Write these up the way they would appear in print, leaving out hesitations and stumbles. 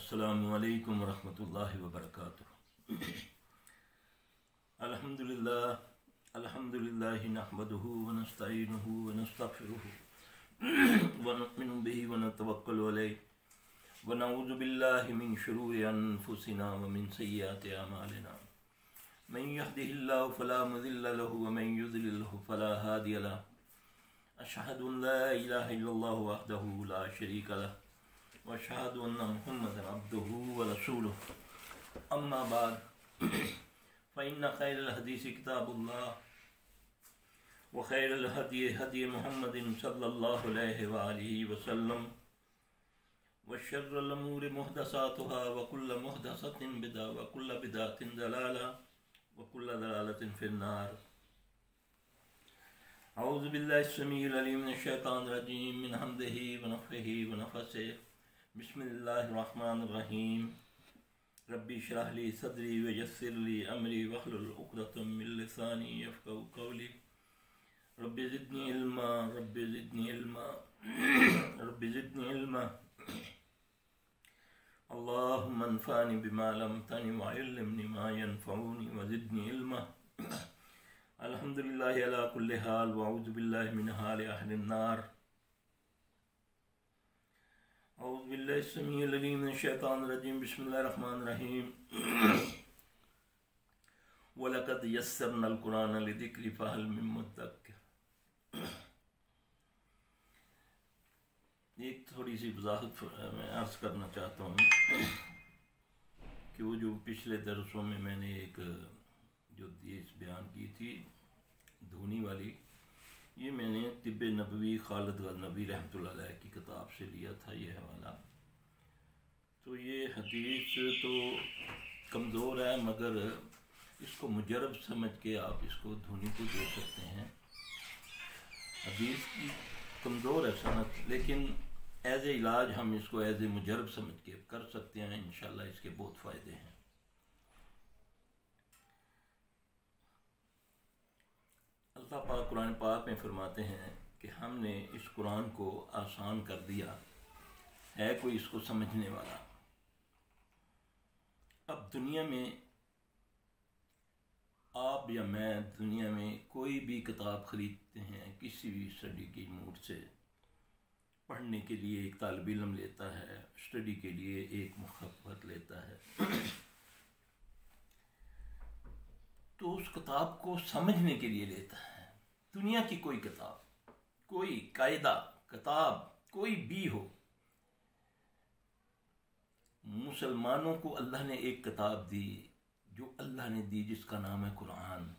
अस्सलामु अलैकुम वरहमतुल्लाहि वबरकातुह। अल्हम्दुलिल्लाहि नहमदुहु व नस्तईनुहु व नस्तगफिरुहु व नु'मिनु बिही व नतवक्कलु अलैहि व नऊज़ु बिल्लाहि मिन शुरूरि अनफुसिना व मिन सय्यिआति अमालिना मन यहदिहिल्लाहु फला मुदिल्ल लहु व मन युद्लिल्हु फला हादिय लहु अशहदु अन ला इलाहा इल्लल्लाहु वहदहु ला शरीका लहु व अशहदु अन्ना मुहम्मदन अब्दुहु व रसूलुहु अम्मा बाद फ़इन्न खैरल हदीसी किताबुल्लाह व खैरल हदी हदी मुहम्मदिन सल्लल्लाहु अलैहि व आलिहि वसल्लम व शर्रल उमूरि मुहदसातुहा व कुल्लु मुहदसतिन बिदअ व कुल्लु बिदअतिन दलाला व कुल्लु दलालतिन फिन्नार। औज़ु बिल्लाहि अस्समीउल अलीम मिनश शैतानिर रजीम मिन हम्दिही व नफ़्ख़िही व नफ़्सिही बिस्मिल्लाहिर रहमानिर रहीम। रब्बी इश्रह ली सदरी व यस्सिर ली अमरी वहलुल उक़दतम मिन लिसानी यफ़क़हू क़ौली। रब्बी ज़िदनी इल्मा रब्बी ज़िदनी इल्मा रब्बी ज़िदनी इल्मा अल्लाहुम्मा अन्फ़अनी बिमा अल्लमतनी व अल्लिमनी मा यनफ़अनी व ज़िदनी इल्मा। अल्हम्दुलिल्लाहि अला कुल्लि हाल व अऊज़ु बिल्लाहि मिन हालि अहलिन नार। औज़ु बिल्लाहि अस्समीउल अलीम मिनश शैतानिर रजीम बिस्मिल्लाहिर रहमानिर रहीम। व लक़द यस्सरनल कुरान लिज़िक्रि फ़हल मिन मुद्दक्किर। एक थोड़ी सी वज़ाहत मैं अर्ज़ करना चाहता हूँ कि वो जो पिछले दरसों में मैंने एक जो हदीस बयान की थी धोनी वाली, ये मैंने तिब्बे नबवी खालिद गज़नवी रहमतुल्लाह अलैह की किताब से लिया था ये हवाला। तो ये हदीस तो कमज़ोर है, मगर इसको मुजरब समझ के आप इसको धोनी को दे सकते हैं। हदीस की कमज़ोर है सनद, लेकिन एज ए इलाज हम इसको एज ए मुजरब समझ के कर सकते हैं। इंशाल्लाह इसके बहुत फ़ायदे हैं। अल्लाह पाक कुरान पाक में फरमाते हैं कि हमने इस कुरान को आसान कर दिया, है कोई इसको समझने वाला। अब दुनिया में आप या मैं दुनिया में कोई भी किताब ख़रीदते हैं, किसी भी स्टडी की मूड से पढ़ने के लिए एक तालिब इल्म लेता है, स्टडी के लिए एक मुखब्बत लेता है, तो उस किताब को समझने के लिए लेता है। दुनिया की कोई किताब, कोई कायदा किताब कोई भी हो, मुसलमानों को अल्लाह ने एक किताब दी जो अल्लाह ने दी, जिसका नाम है कुरान।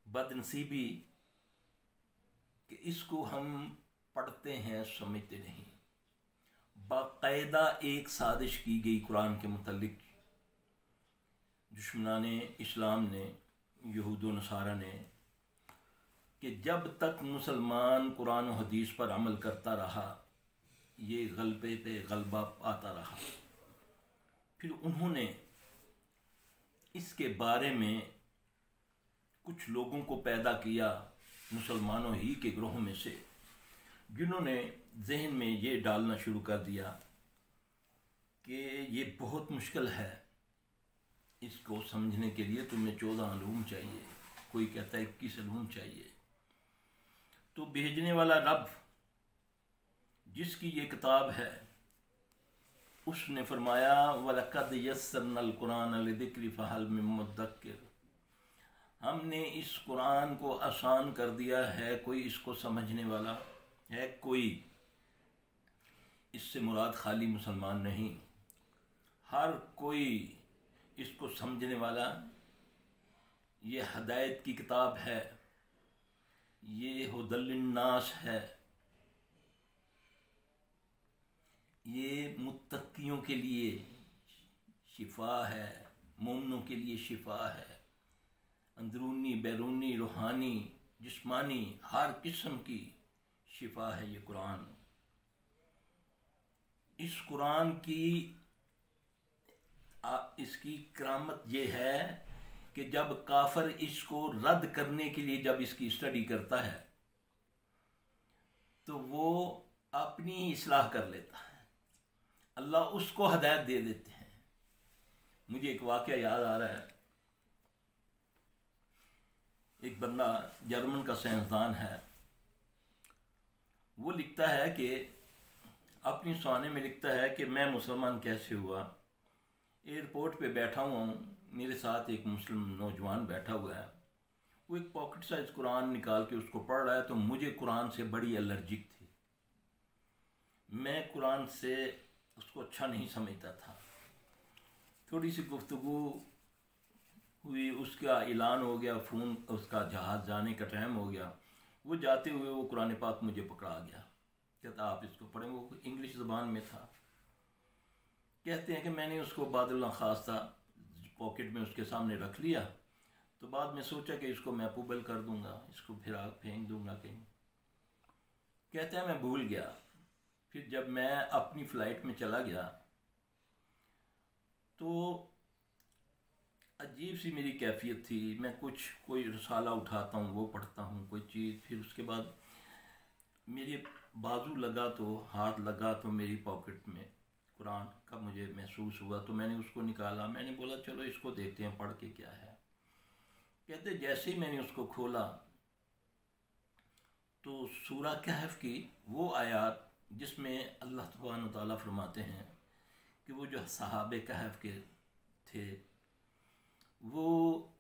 बदनसीबी कि इसको हम पढ़ते हैं, समझते नहीं। बाकायदा एक साजिश की गई कुरान के मुतल्लिक, दुश्मनाने इस्लाम ने, यहूद व नसारा ने, कि जब तक मुसलमान कुरान और हदीस पर अमल करता रहा, ये गलबे पे गलबा आता रहा। फिर उन्होंने इसके बारे में कुछ लोगों को पैदा किया, मुसलमानों ही के ग्रोह में से, जिन्होंने जहन में ये डालना शुरू कर दिया कि ये बहुत मुश्किल है, इसको समझने के लिए तुम्हें 14 उलूम चाहिए, कोई कहता है 21 उलूम चाहिए। तो भेजने वाला रब जिसकी ये किताब है, उसने फरमाया वलक़द यस्सरनल कुरान लिज़िक्रि फ़हल मिन मुद्दक्किर। हमने इस कुरान को आसान कर दिया, है कोई इसको समझने वाला, है कोई। इससे मुराद खाली मुसलमान नहीं, हर कोई इसको समझने वाला ये हदायत की किताब है, ये हुदल्लिन्नास है, ये मुत्तकियों के लिए शिफा है, मोमिनों के लिए शिफा है। अंदरूनी, बैरूनी, रूहानी, जिस्मानी, हर किस्म की शिफा है ये कुरान। इस कुरान की इसकी करामत ये है कि जब काफिर इसको रद्द करने के लिए जब इसकी स्टडी करता है तो वो अपनी इस्लाह कर लेता है, अल्लाह उसको हदायत दे देते हैं। मुझे एक वाक़या याद आ रहा है, एक बंदा जर्मन का साइंसदान है, वो लिखता है कि अपनी सुनाने में लिखता है कि मैं मुसलमान कैसे हुआ। एयरपोर्ट पे बैठा हुआ हूँ, मेरे साथ एक मुस्लिम नौजवान बैठा हुआ है, वो एक पॉकेट साइज कुरान निकाल के उसको पढ़ रहा है। तो मुझे कुरान से बड़ी एलर्जिक थी, मैं कुरान से उसको अच्छा नहीं समझता था। थोड़ी सी गुफ्तगू हुई, उसका ऐलान हो गया, फ़ोन उसका जहाज़ जाने का टाइम हो गया। वो जाते हुए वो कुरान पाक मुझे पकड़ा गया, कहता आप इसको पढ़ें। वो इंग्लिश ज़बान में था। कहते हैं कि मैंने उसको बादल खास्ता पॉकेट में उसके सामने रख लिया। तो बाद में सोचा कि इसको मैं पुबल कर दूंगा, इसको फिर आग फेंक दूंगा कहीं। कहते हैं मैं भूल गया। फिर जब मैं अपनी फ़्लाइट में चला गया तो अजीब सी मेरी कैफियत थी। मैं कोई रसाला उठाता हूँ, वो पढ़ता हूँ, कोई चीज़। फिर उसके बाद मेरे बाजू लगा तो हाथ लगा तो मेरी पॉकेट में कुरान का मुझे महसूस हुआ। तो मैंने उसको निकाला, मैंने बोला चलो इसको देखते हैं पढ़ के क्या है। कहते जैसे ही मैंने उसको खोला तो सूरा कहफ की वो आयत जिसमें अल्लाह सुब्हानहू व तआला फरमाते हैं कि वो जो सहाबे कहफ के थे वो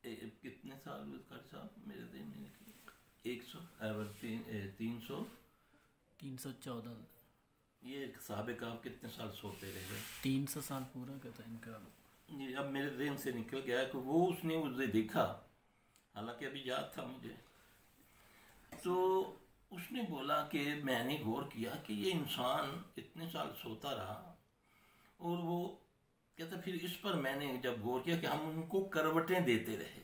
कितने साल साहब मेरे दिन में 314 ये सहाबे कहफ कितने साल सोते रहे? 300 साल पूरा कहता है इनका। ये अब मेरे दिन से निकल गया कि वो उसने उसे देखा, हालांकि अभी याद था मुझे। तो उसने बोला कि मैंने गौर किया कि ये इंसान इतने साल सोता रहा। और वो कहता फिर इस पर मैंने जब गौर किया कि हम उनको करवटें देते रहे।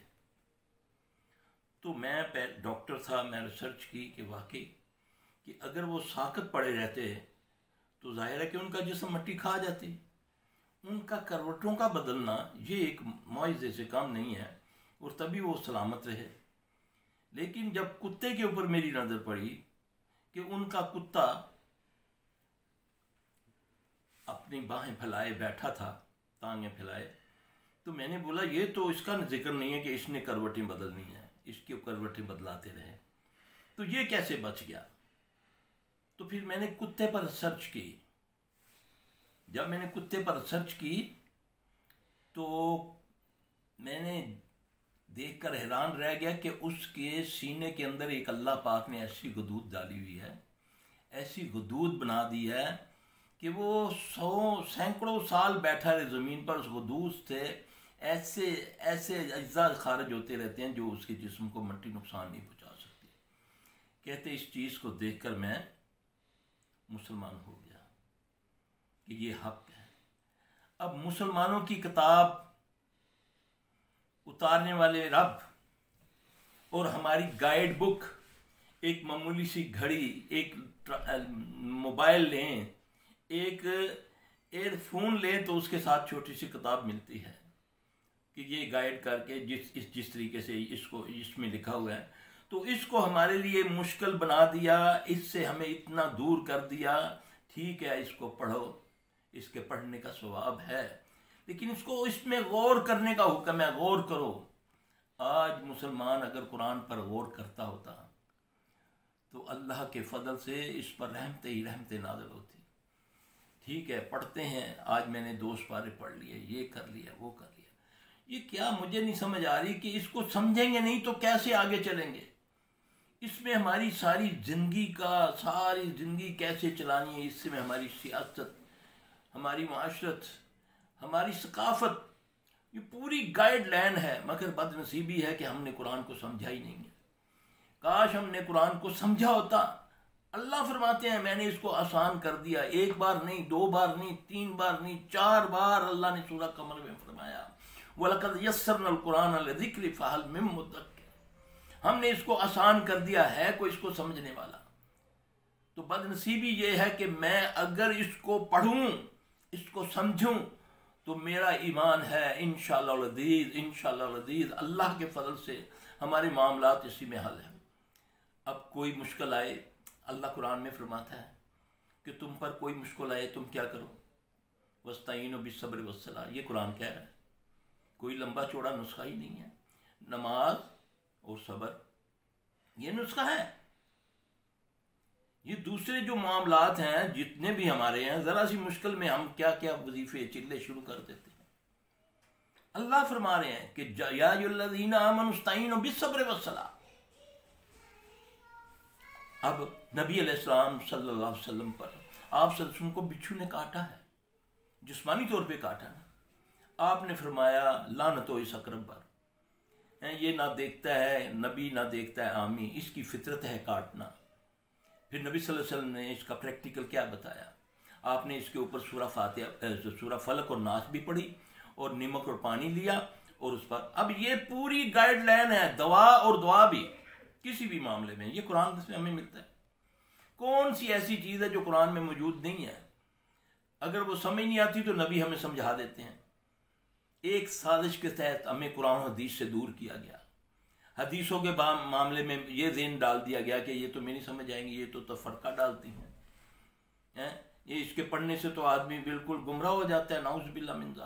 तो मैं डॉक्टर था, मैं रिसर्च की कि वाकई कि अगर वो साकत पड़े रहते तो जाहिर है कि उनका जिस्म मट्टी खा जाती। उनका करवटों का बदलना ये एक मुआजिज़े से काम नहीं है और तभी वो सलामत रहे। लेकिन जब कुत्ते के ऊपर मेरी नज़र पड़ी कि उनका कुत्ता अपनी बाहें फैलाए बैठा था, टांगें फैलाए, तो मैंने बोला ये तो इसका जिक्र नहीं है कि इसने करवटें बदलनी है, इसकी करवटें बदलाते रहे, तो ये कैसे बच गया? तो फिर मैंने कुत्ते पर सर्च की। जब मैंने कुत्ते पर सर्च की तो मैंने देखकर हैरान रह गया कि उसके सीने के अंदर एक अल्लाह पाक ने ऐसी गदूद डाली हुई है, ऐसी गदूद बना दी है कि वो सैकड़ों साल बैठा रहे ज़मीन पर। उस गदूद से ऐसे ऐसे अज्जा खारिज होते रहते हैं जो उसके जिस्म को मट्टी नुकसान नहीं पहुंचा सकती। कहते इस चीज़ को देखकर मैं मुसलमान हो गया कि ये हक है। अब मुसलमानों की किताब उतारने वाले रब और हमारी गाइड बुक, एक मामूली सी घड़ी, एक मोबाइल लें, एक एयरफोन लें तो उसके साथ छोटी सी किताब मिलती है कि ये गाइड करके जिस तरीके से इसको इसमें लिखा हुआ है, तो इसको हमारे लिए मुश्किल बना दिया, इससे हमें इतना दूर कर दिया। ठीक है, इसको पढ़ो, इसके पढ़ने का स्वभाव है, लेकिन इसको इसमें गौर करने का हुक्म है, गौर करो। आज मुसलमान अगर कुरान पर गौर करता होता तो अल्लाह के फजल से इस पर रहमते ही रहमते नाज़िल होती। ठीक है, पढ़ते हैं, आज मैंने 2 पारे पढ़ लिए, ये कर लिया, वो कर लिया, ये क्या मुझे नहीं समझ आ रही कि इसको समझेंगे नहीं तो कैसे आगे चलेंगे। इसमें हमारी सारी ज़िंदगी कैसे चलानी है, इसमें हमारी सियासत, हमारी माशरत, हमारी सकाफत, ये पूरी गाइडलाइन है, मगर बदनसीबी है कि हमने कुरान को समझा ही नहीं है। काश हमने कुरान को समझा होता। अल्लाह फरमाते हैं मैंने इसको आसान कर दिया। एक बार नहीं, 2 बार नहीं, 3 बार नहीं, 4 बार अल्लाह ने सूरह कमर में फरमाया वलक़द यस्सरनल कुरान लिज़िक्रि फ़हल मिन मुद्दक्किर। हमने इसको आसान कर दिया, है कोई इसको समझने वाला? तो बदनसीबी ये है कि मैं अगर इसको पढ़ूं, इसको समझूं, तो मेरा ईमान है इंशाअल्लाह लज़ीज़, इंशाअल्लाह लज़ीज़, अल्लाह के फजल से हमारे मामलात इसी में हल है। अब कोई मुश्किल आए, अल्लाह कुरान में फरमाता है कि तुम पर कोई मुश्किल आए तुम क्या करो, वस्ताईनु बिस्सब्र वस्सलाह। ये कुरान कह रहा है, कोई लंबा चौड़ा नुस्खा ही नहीं है। नमाज और सब्र ये नुस्खा है। ये दूसरे जो मामलात हैं जितने भी हमारे हैं, जरा सी मुश्किल में हम क्या क्या वजीफे चिल्ले शुरू कर देते हैं। अल्लाह फरमा रहे हैं कि या अय्युहल्लज़ीना आमनू इस्तईनु बिस्सब्रि वस्सलाह। अब नबी अलैहिस्सलाम सल्लल्लाहु अलैहि वसल्लम पर आप सल्लल्लाहु को बिच्छू ने काटा है, जिस्मानी तौर पे काटा ना। आपने फरमाया लानत हो इस अकरब पर, ये ना देखता है नबी, ना देखता है आमी, इसकी फितरत है काटना। फिर नबी सल्लल्लाहु अलैहि वसल्लम ने इसका प्रैक्टिकल क्या बताया? आपने इसके ऊपर सूरह फलक और नास भी पढ़ी और नमक और पानी लिया और उस पर। अब ये पूरी गाइडलाइन है, दवा और दुआ भी किसी भी मामले में, ये कुरान से हमें मिलता है। कौन सी ऐसी चीज़ है जो कुरान में मौजूद नहीं है? अगर वो समझ नहीं आती तो नबी हमें समझा देते हैं। एक साजिश के तहत हमें कुरान हदीस से दूर किया गया। हदीसों के मामले में ये ज़हन डाल दिया गया कि ये तो मेरी समझ आएंगी, ये तो तफरका डालती हैं, ये इसके पढ़ने से तो आदमी बिल्कुल गुमराह हो जाता है, नाउज़ बिल्लाह मिन ज़ालिक।